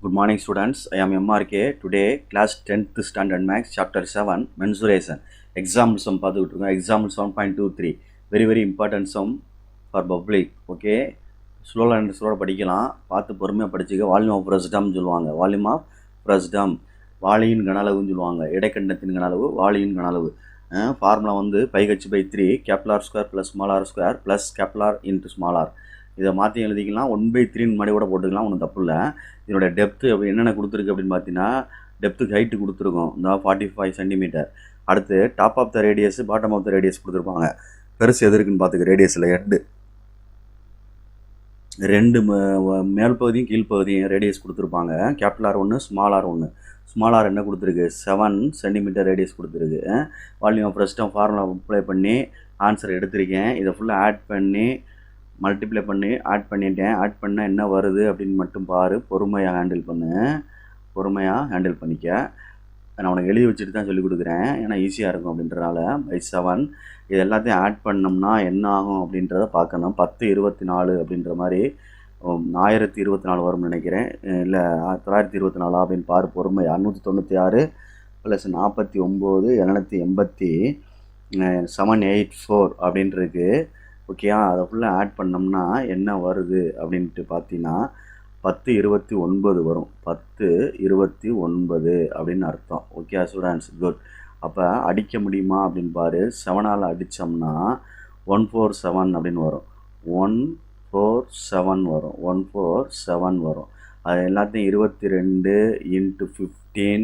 Good morning students, I am MRK. Today class 10th standard max chapter 7 mensuration. Example sum பார்த்துக்கிட்டு இருக்கோம். Example 7.23 very important sum for public. Okay, ஸ்லோவாக and ஸ்லோவாக படிக்கலாம், பார்த்து பொறுமையாக படிச்சுக்க. Volume of பிரசிடம் சொல்லுவாங்க. Volume of பிரசிடம் வாளியின் கன அளவுன்னு சொல்லுவாங்க. இடைக்கண்டத்தின் கன அளவு வாளியின் கன அளவு. ஃபார்முலா வந்து πh/3 capital R² + small r² + capital R × small r. இதை மாற்றி எழுதிக்கலாம். 1/3 முன்னாடி கூட போட்டுக்கலாம், ஒன்றும் தப்பு இல்லை. இதனுடைய டெப்த்து அப்படி என்னென்ன கொடுத்துருக்கு அப்படின்னு பார்த்தீங்கன்னா, டெப்த்துக்கு ஹைட்டு கொடுத்துருக்கோம், இந்த 45 சென்டிமீட்டர். அடுத்து top of the radius, bottom of the radius கொடுத்துருப்பாங்க. பெருசு எது இருக்குன்னு பார்த்துக்க. ரேடியஸில் ரெண்டு மேல் பகுதியும் கீழ்ப்பகுதியும் ரேடியஸ் கொடுத்துருப்பாங்க. Capital R 1, small r 1. Small r என்ன கொடுத்துருக்கு? 7 சென்டிமீட்டர் ரேடியஸ் கொடுத்துருக்கு. Volume of frustum formula apply பண்ணி ஆன்சர் எடுத்திருக்கேன். இதை ஃபுல்லாக ஆட் பண்ணி மல்டிப்ளை பண்ணி ஆட் பண்ணிட்டேன். ஆட் பண்ணால் என்ன வருது அப்படின்னு மட்டும் பாரு. பொறுமையாக ஹேண்டில் பண்ணிக்க. நான் உனக்கு எழுதி வச்சுட்டு தான் சொல்லிக் கொடுக்குறேன், ஏன்னா ஈஸியாக இருக்கும் அப்படின்றனால. பை 7 இது எல்லாத்தையும் ஆட் பண்ணோம்னா என்ன ஆகும் அப்படின்றத பார்க்கணும். 1024 அப்படின்ற மாதிரி 1024 வரும்னு நினைக்கிறேன், இல்லை 924 அப்படின்னு பாரு. பொறுமை. 696 + 49 784 அப்படின்ட்டுருக்கு. ஓகேயா, அதை ஃபுல்லாக ஆட் பண்ணோம்னா என்ன வருது அப்படின்ட்டு பார்த்தீங்கன்னா 1029 வரும். 1029 அப்படின்னு அர்த்தம். Okay students, good. அப்போ அடிக்க முடியுமா அப்படின்னு பாரு. 7ஆல் அடித்தோம்னா 147 அப்படின்னு வரும். 147 வரும். 147 வரும். அது எல்லாத்தையும் 22 × 15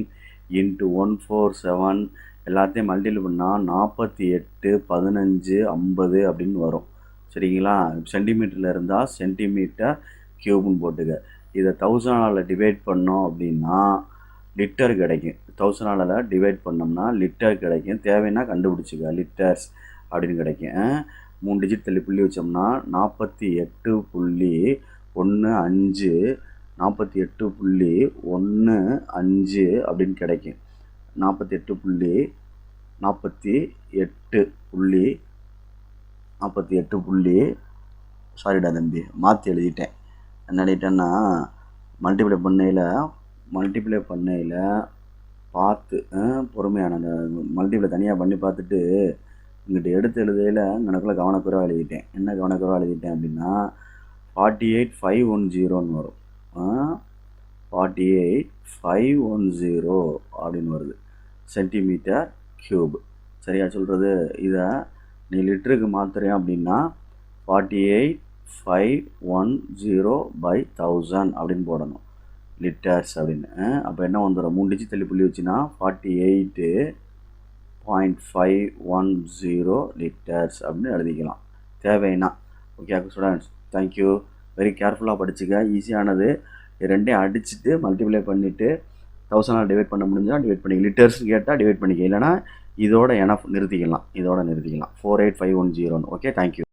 × 147 எல்லாத்தையும் மல்டிபிள் பண்ணால் 48 15 50 அப்படின்னு வரும். சரிங்களா? சென்டிமீட்டரில் இருந்தால் சென்டிமீட்டர் க்யூப்னு போட்டுக்க. இதை 1000ஆல் டிவைட் பண்ணோம் அப்படின்னா லிட்டர் கிடைக்கும். 1000ஆல் டிவைட் பண்ணோம்னா லிட்டர் கிடைக்கும். தேவைன்னா கண்டுபிடிச்சிக்க. லிட்டர்ஸ் அப்படின்னு கிடைக்கும். 3 டிஜிட் தள்ளி புள்ளி வச்சோம்னா 48.15 48.15 அப்படின்னு கிடைக்கும். 48 சாரிடா தம்பி, மாற்றி எழுதிட்டேன். என்ன எழுதிட்டேன்னா மல்டிப்ளை பண்ணையில் பார்த்து பொறுமையான மல்டிப்ளை தனியாக பண்ணி பார்த்துட்டு இங்கிட்ட எடுத்து எழுதையில் எனக்குள்ள கவனக்குறைவாக எழுதிட்டேன். என்ன கவனக்குறைவாக எழுதிட்டேன் அப்படின்னா 48510 வரும். 48510 அப்படின்னு வருது சென்டிமீட்டர் க்யூப். சரியா சொல்கிறது? இதை நீ லிட்டருக்கு மாற்றுறேன் அப்படின்னா 48510/1000 அப்படின்னு போடணும், லிட்டர்ஸ் அப்படின்னு. அப்போ என்ன வந்துடும்? 3 டிஜிட் தள்ளி புள்ளி வச்சுன்னா 48.510 லிட்டர்ஸ் அப்படின்னு எழுதிக்கலாம் தேவைன்னா. Okay students, thank you. வெரி கேர்ஃபுல்லாக படிச்சுக்க. ஈஸியானது. ரெண்டையும் அடிச்சுட்டு மல்டிப்ளை பண்ணிவிட்டு 1000ஆல் டிவைட் பண்ண முடிஞ்சால் டிவைட் பண்ணிக்க. லிட்டர்ஸ்னு கேட்டால் டிவைட் பண்ணிக்க, இல்லைனா இதோட நிறுத்திக்கலாம். 48510. Okay, thank you.